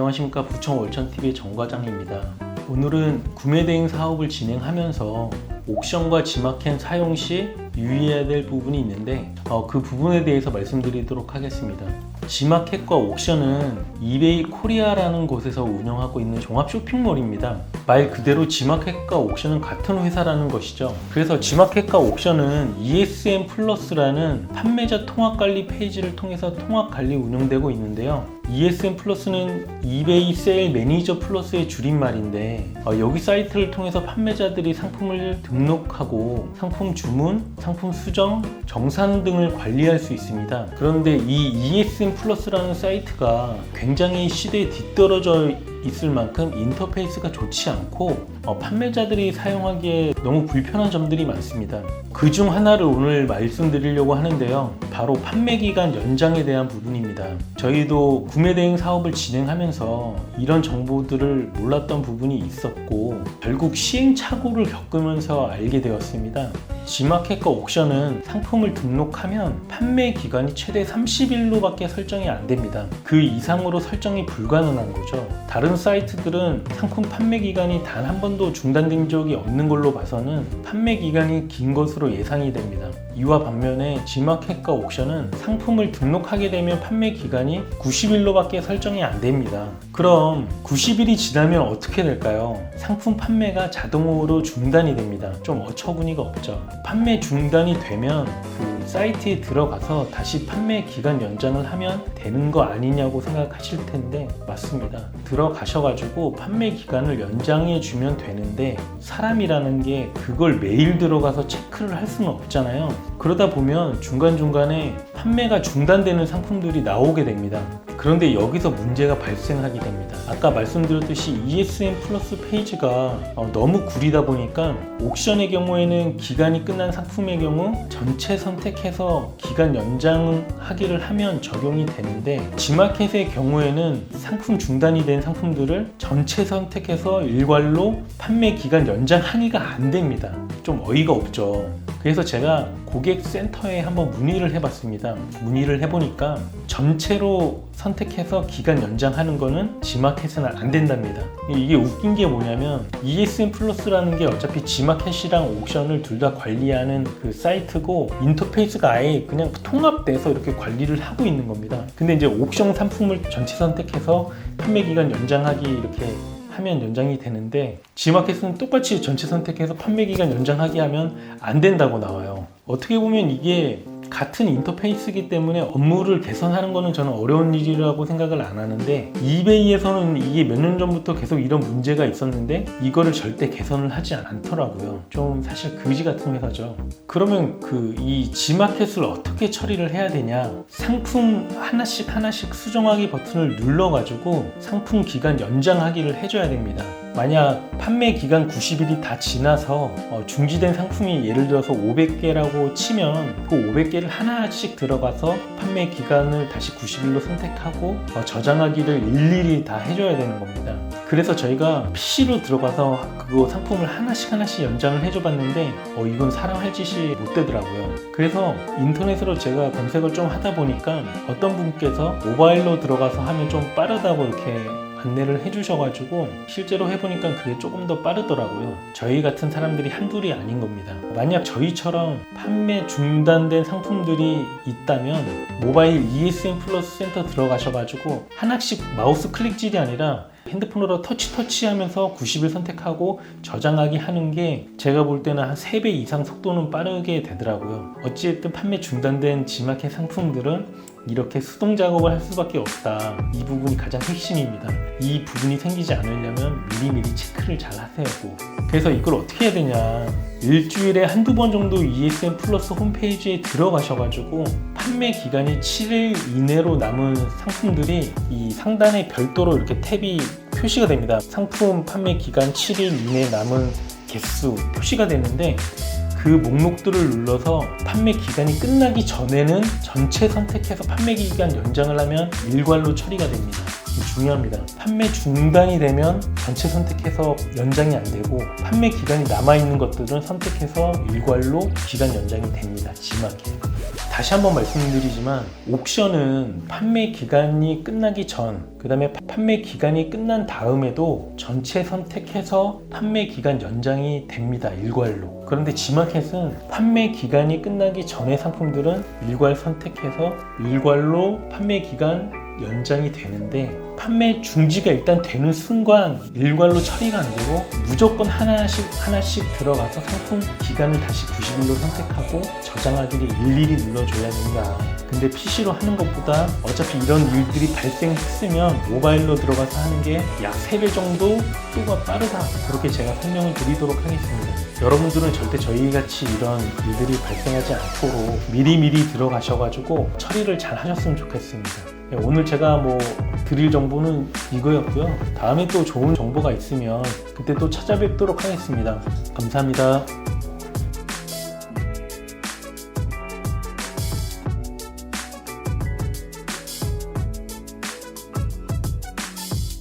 안녕하십니까. 부천 월천TV의 정과장입니다. 오늘은 구매 대행 사업을 진행하면서 옥션과 지마켓 사용 시 유의해야 될 부분이 있는데 그 부분에 대해서 말씀드리도록 하겠습니다. 지마켓과 옥션은 이베이 코리아라는 곳에서 운영하고 있는 종합 쇼핑몰입니다. 말 그대로 지마켓과 옥션은 같은 회사라는 것이죠. 그래서 지마켓과 옥션은 ESN 플러스라는 판매자 통합관리 페이지를 통해서 통합관리 운영되고 있는데요. ESN 플러스는 이베이 세일 매니저 플러스의 줄임말인데 여기 사이트를 통해서 판매자들이 상품을 등록하고 상품 주문, 상품 수정, 정산 등을 관리할 수 있습니다. 그런데 이 ESN 플러스라는 사이트가 굉장히 시대에 뒤떨어져 있을 만큼 인터페이스가 좋지 않고 판매자들이 사용하기에 너무 불편한 점들이 많습니다. 그 중 하나를 오늘 말씀드리려고 하는데요. 바로 판매 기간 연장에 대한 부분입니다. 저희도 구매 대행 사업을 진행하면서 이런 정보들을 몰랐던 부분이 있었고 결국 시행착오를 겪으면서 알게 되었습니다. 지마켓과 옥션은 상품을 등록하면 판매 기간이 최대 30일로밖에 설정이 안 됩니다. 그 이상으로 설정이 불가능한 거죠. 다른 사이트들은 상품 판매 기간이 단 한 번도 중단된 적이 없는 걸로 봐서는 판매 기간이 긴 것으로 예상이 됩니다. 이와 반면에 지마켓과 옥션은 상품을 등록하게 되면 판매 기간이 90일로밖에 설정이 안 됩니다. 그럼 90일이 지나면 어떻게 될까요? 상품 판매가 자동으로 중단이 됩니다. 좀 어처구니가 없죠. 판매 중단이 되면 그 사이트에 들어가서 다시 판매 기간 연장을 하면 되는 거 아니냐고 생각하실 텐데 맞습니다. 들어가셔가지고 판매 기간을 연장해 주면 되는데 사람이라는 게 그걸 매일 들어가서 체크를 할 수는 없잖아요. 그러다 보면 중간중간에 판매가 중단되는 상품들이 나오게 됩니다. 그런데 여기서 문제가 발생하게 됩니다. 아까 말씀드렸듯이 ESN 플러스 페이지가 너무 구리다 보니까 옥션의 경우에는 기간이 끝난 상품의 경우 전체 선택해서 기간 연장하기를 하면 적용이 되는데 지마켓의 경우에는 상품 중단이 된 상품들을 전체 선택해서 일괄로 판매 기간 연장하기가 안 됩니다. 좀 어이가 없죠. 그래서 제가 고객센터에 한번 문의를 해봤습니다. 문의를 해보니까 전체로 선택해서 기간 연장하는 거는 지마켓은 안 된답니다. 이게 웃긴 게 뭐냐면 ESN 플러스라는 게 어차피 지마켓이랑 옥션을 둘 다 관리하는 그 사이트고 인터페이스가 아예 그냥 통합돼서 이렇게 관리를 하고 있는 겁니다. 근데 이제 옥션 상품을 전체 선택해서 판매 기간 연장하기 이렇게 하면 연장이 되는데 지마켓은 똑같이 전체 선택해서 판매 기간 연장하기 하면 안 된다고 나와요. 어떻게 보면 이게 같은 인터페이스이기 때문에 업무를 개선하는 거는 저는 어려운 일이라고 생각을 안 하는데 이베이에서는 이게 몇 년 전부터 계속 이런 문제가 있었는데 이거를 절대 개선을 하지 않더라고요. 좀 사실 그지 같은 회사죠. 그러면 이 지마켓을 어떻게 처리를 해야 되냐? 상품 하나씩 수정하기 버튼을 눌러가지고 상품 기간 연장하기를 해줘야 됩니다. 만약 판매 기간 90일이 다 지나서 중지된 상품이 예를 들어서 500개라고 치면 그 500개를 하나씩 들어가서 판매 기간을 다시 90일로 선택하고 저장하기를 일일이 다 해줘야 되는 겁니다. 그래서 저희가 PC로 들어가서 그거 상품을 하나씩 연장을 해줘 봤는데 이건 사람 할 짓이 못 되더라고요. 그래서 인터넷으로 제가 검색을 좀 하다 보니까 어떤 분께서 모바일로 들어가서 하면 좀 빠르다고 이렇게 안내를 해주셔가지고 실제로 해보니까 그게 조금 더 빠르더라고요. 저희 같은 사람들이 한둘이 아닌 겁니다. 만약 저희처럼 판매 중단된 상품들이 있다면 모바일 ESN 플러스 센터 들어가셔가지고 하나씩 마우스 클릭질이 아니라 핸드폰으로 터치하면서 90일 선택하고 저장하기 하는 게 제가 볼 때는 한 3배 이상 속도는 빠르게 되더라고요. 어찌됐든 판매 중단된 지마켓 상품들은 이렇게 수동 작업을 할 수밖에 없다. 이 부분이 가장 핵심입니다. 이 부분이 생기지 않으려면 미리미리 체크를 잘 하세요. 그래서 이걸 어떻게 해야 되냐, 일주일에 한두 번 정도 ESN 플러스 홈페이지에 들어가셔가지고 판매 기간이 7일 이내로 남은 상품들이 이 상단에 별도로 이렇게 탭이 표시가 됩니다. 상품 판매 기간 7일 이내 남은 개수 표시가 되는데 그 목록들을 눌러서 판매 기간이 끝나기 전에는 전체 선택해서 판매 기간 연장을 하면 일괄로 처리가 됩니다. 중요합니다. 판매 중단이 되면 전체 선택해서 연장이 안 되고 판매 기간이 남아있는 것들은 선택해서 일괄로 기간 연장이 됩니다. 지마켓. 다시 한번 말씀드리지만 옥션은 판매 기간이 끝나기 전, 그 다음에 판매 기간이 끝난 다음에도 전체 선택해서 판매 기간 연장이 됩니다. 일괄로. 그런데 지마켓은 판매 기간이 끝나기 전의 상품들은 일괄 선택해서 일괄로 판매 기간 연장이 되는데 판매 중지가 일단 되는 순간 일괄로 처리가 안 되고 무조건 하나씩 들어가서 상품 기간을 다시 90일로 선택하고 저장하기를 일일이 눌러줘야 된다. 근데 PC로 하는 것보다 어차피 이런 일들이 발생했으면 모바일로 들어가서 하는 게 약 3배 정도 속도가 빠르다. 그렇게 제가 설명을 드리도록 하겠습니다. 여러분들은 절대 저희같이 이런 일들이 발생하지 않도록 미리미리 들어가셔가지고 처리를 잘 하셨으면 좋겠습니다. 오늘 제가 드릴 정보는 이거였고요. 다음에 또 좋은 정보가 있으면 그때 또 찾아뵙도록 하겠습니다. 감사합니다.